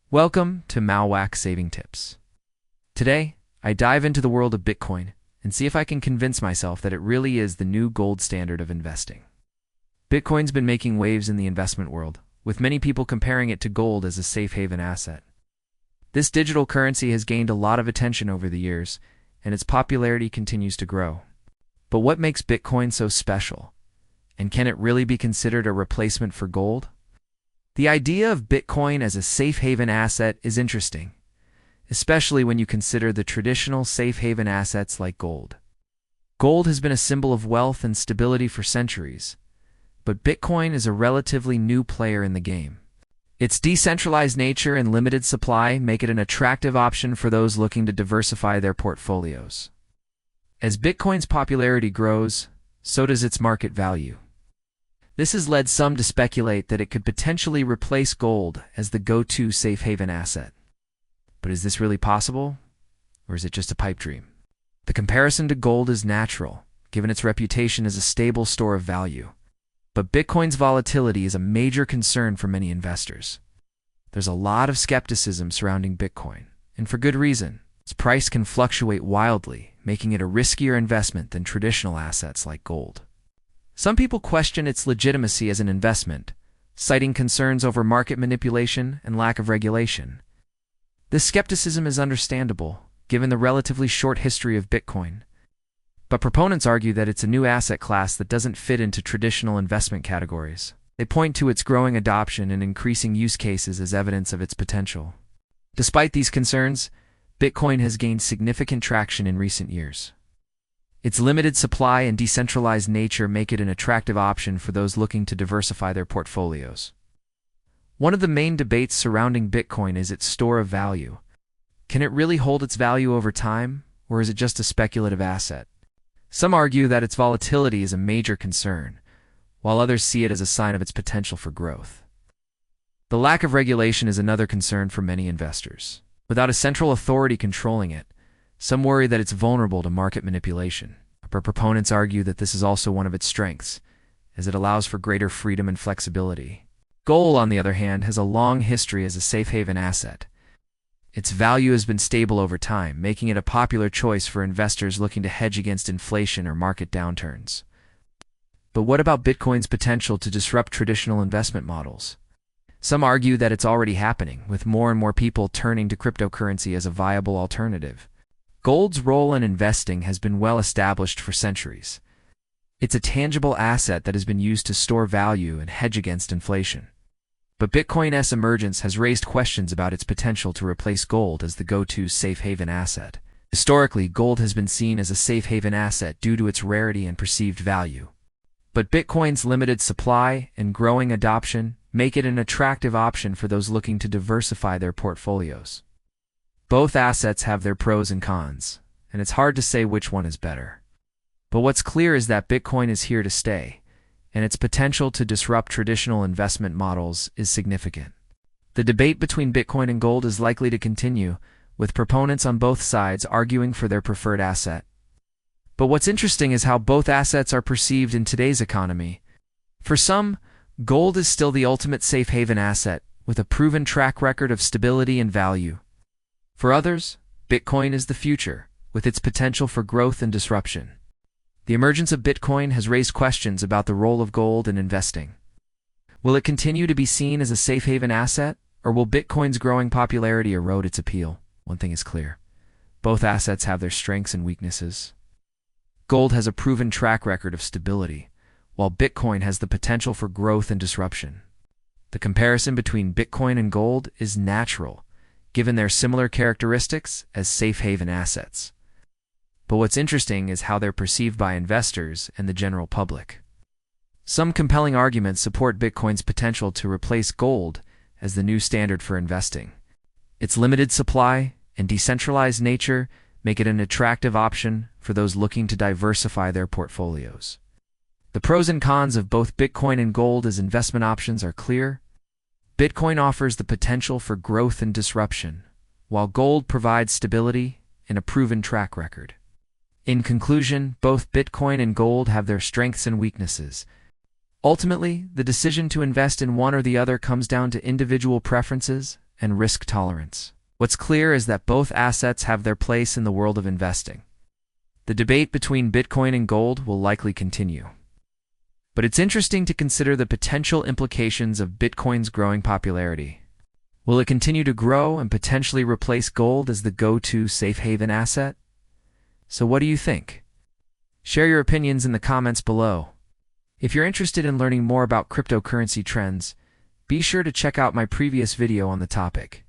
Welcome to Mauuak Saving Tips. Today, I dive into the world of Bitcoin and see if I can convince myself that it really is the new gold standard of investing. Bitcoin's been making waves in the investment world, with many people comparing it to gold as a safe haven asset. This digital currency has gained a lot of attention over the years, and its popularity continues to grow. But what makes Bitcoin so special? And can it really be considered a replacement for gold? The idea of Bitcoin as a safe haven asset is interesting, especially when you consider the traditional safe haven assets like gold. Gold has been a symbol of wealth and stability for centuries, but Bitcoin is a relatively new player in the game. Its decentralized nature and limited supply make it an attractive option for those looking to diversify their portfolios. As Bitcoin's popularity grows, so does its market value. This has led some to speculate that it could potentially replace gold as the go-to safe haven asset. But is this really possible, or is it just a pipe dream? The comparison to gold is natural, given its reputation as a stable store of value. But Bitcoin's volatility is a major concern for many investors. There's a lot of skepticism surrounding Bitcoin, and for good reason. Its price can fluctuate wildly, making it a riskier investment than traditional assets like gold. Some people question its legitimacy as an investment, citing concerns over market manipulation and lack of regulation. This skepticism is understandable, given the relatively short history of Bitcoin. But proponents argue that it's a new asset class that doesn't fit into traditional investment categories. They point to its growing adoption and increasing use cases as evidence of its potential. Despite these concerns, Bitcoin has gained significant traction in recent years. Its limited supply and decentralized nature make it an attractive option for those looking to diversify their portfolios. One of the main debates surrounding Bitcoin is its store of value. Can it really hold its value over time, or is it just a speculative asset? Some argue that its volatility is a major concern, while others see it as a sign of its potential for growth. The lack of regulation is another concern for many investors. Without a central authority controlling it, some worry that it's vulnerable to market manipulation, but proponents argue that this is also one of its strengths, as it allows for greater freedom and flexibility. Gold, on the other hand, has a long history as a safe haven asset. Its value has been stable over time, making it a popular choice for investors looking to hedge against inflation or market downturns. But what about Bitcoin's potential to disrupt traditional investment models? Some argue that it's already happening, with more and more people turning to cryptocurrency as a viable alternative. Gold's role in investing has been well established for centuries. It's a tangible asset that has been used to store value and hedge against inflation. But Bitcoin's emergence has raised questions about its potential to replace gold as the go-to safe haven asset. Historically, gold has been seen as a safe haven asset due to its rarity and perceived value. But Bitcoin's limited supply and growing adoption make it an attractive option for those looking to diversify their portfolios. Both assets have their pros and cons, and it's hard to say which one is better. But what's clear is that Bitcoin is here to stay, and its potential to disrupt traditional investment models is significant. The debate between Bitcoin and gold is likely to continue, with proponents on both sides arguing for their preferred asset. But what's interesting is how both assets are perceived in today's economy. For some, gold is still the ultimate safe haven asset, with a proven track record of stability and value. For others, Bitcoin is the future, with its potential for growth and disruption. The emergence of Bitcoin has raised questions about the role of gold in investing. Will it continue to be seen as a safe haven asset, or will Bitcoin's growing popularity erode its appeal? One thing is clear. Both assets have their strengths and weaknesses. Gold has a proven track record of stability, while Bitcoin has the potential for growth and disruption. The comparison between Bitcoin and gold is natural, given their similar characteristics as safe haven assets. But what's interesting is how they're perceived by investors and the general public. Some compelling arguments support Bitcoin's potential to replace gold as the new standard for investing. Its limited supply and decentralized nature make it an attractive option for those looking to diversify their portfolios. The pros and cons of both Bitcoin and gold as investment options are clear. Bitcoin offers the potential for growth and disruption, while gold provides stability and a proven track record. In conclusion, both Bitcoin and gold have their strengths and weaknesses. Ultimately, the decision to invest in one or the other comes down to individual preferences and risk tolerance. What's clear is that both assets have their place in the world of investing. The debate between Bitcoin and gold will likely continue. But it's interesting to consider the potential implications of Bitcoin's growing popularity. Will it continue to grow and potentially replace gold as the go-to safe haven asset? So what do you think? Share your opinions in the comments below. If you're interested in learning more about cryptocurrency trends, be sure to check out my previous video on the topic.